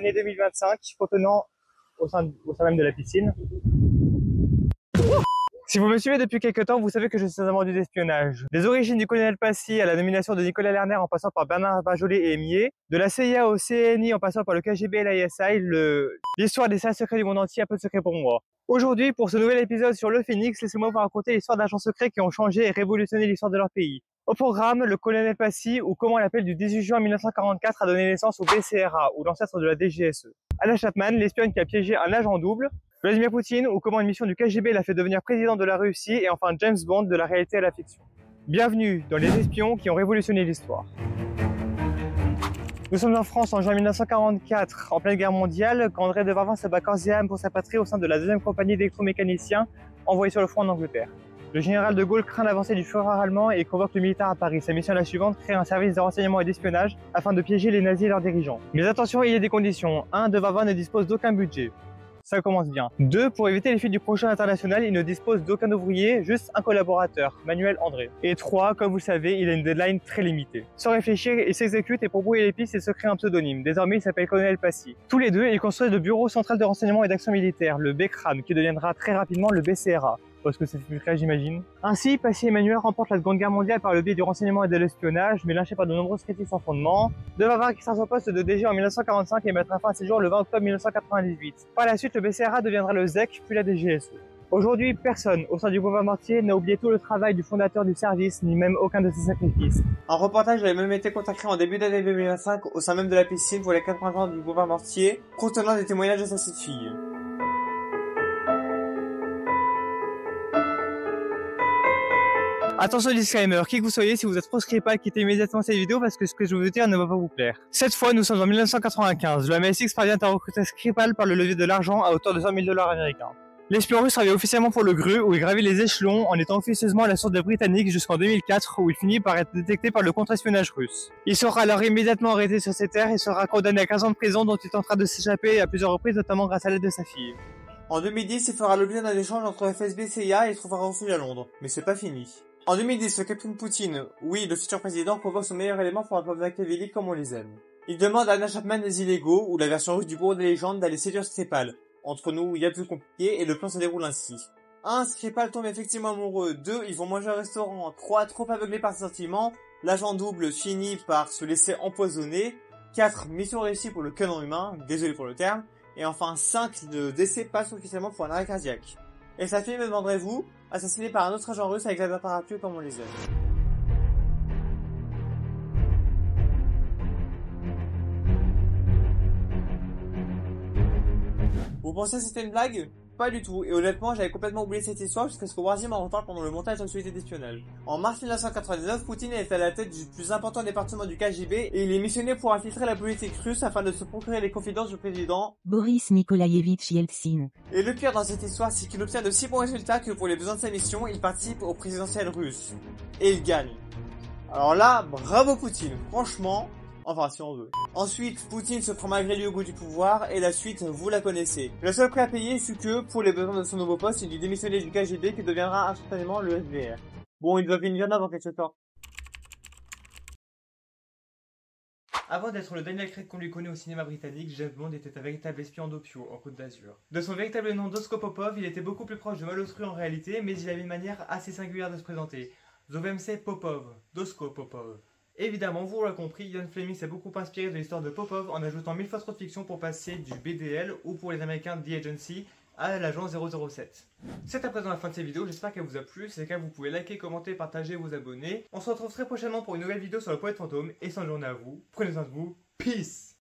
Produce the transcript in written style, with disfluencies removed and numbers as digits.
Année 2025, contenant au sein même de la piscine. Si vous me suivez depuis quelques temps, vous savez que je suis un amant d'espionnage. Des origines du colonel Passy à la nomination de Nicolas Lerner en passant par Bernard Bajolet et Émier, de la CIA au CNI en passant par le KGB et l'ISI, l'histoire des services secrets du monde entier, un peu de secret pour moi. Aujourd'hui, pour ce nouvel épisode sur le Phénix, laissez-moi vous raconter l'histoire d'agents secrets qui ont changé et révolutionné l'histoire de leur pays. Au programme, le colonel Passy, ou comment on l'appelle, du 18 juin 1944, a donné naissance au BCRA, ou l'ancêtre de la DGSE. Anna Chapman, l'espionne qui a piégé un agent double. Vladimir Poutine, ou comment une mission du KGB l'a fait devenir président de la Russie, et enfin James Bond, de la réalité à la fiction. Bienvenue dans les espions qui ont révolutionné l'histoire. Nous sommes en France en juin 1944, en pleine guerre mondiale, quand André de Varvin se bat corps et âme pour sa patrie au sein de la deuxième compagnie d'électromécaniciens envoyée sur le front en Angleterre. Le général de Gaulle craint l'avancée du Führer allemand et convoque le militaire à Paris. Sa mission est la suivante, créer un service de renseignement et d'espionnage afin de piéger les nazis et leurs dirigeants. Mais attention, il y a des conditions. 1. De Varvin ne dispose d'aucun budget. Ça commence bien. 2. Pour éviter les fuites du projet international, il ne dispose d'aucun ouvrier, juste un collaborateur, Manuel André. Et 3. Comme vous le savez, il a une deadline très limitée. Sans réfléchir, il s'exécute et pour brouiller les pistes, il se crée un pseudonyme. Désormais, il s'appelle Colonel Passy. Tous les deux, ils construisent le Bureau Central de Renseignement et d'Action Militaire, le BCRAM, qui deviendra très rapidement le BCRA. Parce que c'est secret, j'imagine. Ainsi, Passy et Manuel remportent la Seconde Guerre mondiale par le biais du renseignement et de l'espionnage, mais lynchés par de nombreuses critiques sans fondement. De Varvin qui sort son poste de DG en 1945 et mettra fin à ses jours le 20 octobre 1998. Par la suite, le BCRA deviendra le ZEC, puis la DGSE. Aujourd'hui, personne au sein du gouvernement mortier n'a oublié tout le travail du fondateur du service, ni même aucun de ses sacrifices. Un reportage avait même été consacré en début d'année 2025 au sein même de la piscine pour les 80 ans du gouvernement mortier, contenant des témoignages de sa petite fille. Attention disclaimer, qui que vous soyez, si vous êtes pro Skripal, quittez immédiatement cette vidéo parce que ce que je vais vous dire ne va pas vous plaire. Cette fois, nous sommes en 1995. Le MI6 parvient à recruter Skripal par le levier de l'argent à hauteur de 100 000 $ américains. L'espion russe travaille officiellement pour le GRU où il gravit les échelons en étant officieusement à la source de Britannique jusqu'en 2004 où il finit par être détecté par le contre-espionnage russe. Il sera alors immédiatement arrêté sur ses terres et sera condamné à 15 ans de prison dont il tentera de s'échapper à plusieurs reprises, notamment grâce à l'aide de sa fille. En 2010, il fera l'objet d'un échange entre FSB et CIA et trouvera refuge à Londres. Mais c'est pas fini. En 2010, le capitaine Poutine, oui, le futur président, convoque son meilleur élément pour un peuple machiavélique comme on les aime. Il demande à Anna Chapman des illégaux, ou la version russe du bureau des légendes, d'aller séduire Skripal. Entre nous, il y a plus compliqué, et le plan se déroule ainsi. 1. Skripal tombe effectivement amoureux. 2. Ils vont manger au restaurant. 3. Trop aveuglé par ses sentiments, l'agent double finit par se laisser empoisonner. 4. Mission réussie pour le canon humain, désolé pour le terme. Et enfin 5. Le décès passe officiellement pour un arrêt cardiaque. Et sa fille, me demanderez-vous, assassiné par un autre agent russe avec la parapluie comme on les aime. Vous pensez que c'était une blague? Pas du tout, et honnêtement j'avais complètement oublié cette histoire jusqu'à ce que Warzy m'en reparle pendant le montage d'actualité d'espionnage. En mars 1999, Poutine est à la tête du plus important département du KGB et il est missionné pour infiltrer la politique russe afin de se procurer les confidences du président Boris Nikolaïevitch Yeltsin. Et le pire dans cette histoire, c'est qu'il obtient de si bons résultats que pour les besoins de sa mission, il participe au présidentiel russe. Et il gagne. Alors là, bravo Poutine, franchement... Enfin, si on veut. Ensuite, Poutine se prend malgré lui au goût du pouvoir, et la suite, vous la connaissez. Le seul prêt à payer fut que, pour les besoins de son nouveau poste, il dut démissionner du KGB qui deviendra instantanément le FBR. Bon, il doit venir avant quelque temps. Avant d'être le Daniel Craig qu'on lui connaît au cinéma britannique, James Bond était un véritable espion d'Opio, en Côte d'Azur. De son véritable nom d'Osko Popov, il était beaucoup plus proche de Malotru en réalité, mais il avait une manière assez singulière de se présenter. Zovemse Popov, d'Osko Popov. Évidemment, vous l'aurez compris, Ian Fleming s'est beaucoup inspiré de l'histoire de Popov en ajoutant 1000 fois trop de fiction pour passer du BDL, ou pour les Américains The Agency, à l'agent 007. C'est à présent la fin de cette vidéo, j'espère qu'elle vous a plu. Si c'est le cas, vous pouvez liker, commenter, partager, vous abonner. On se retrouve très prochainement pour une nouvelle vidéo sur le poète fantôme, et sans journée à vous. Prenez soin de vous, peace!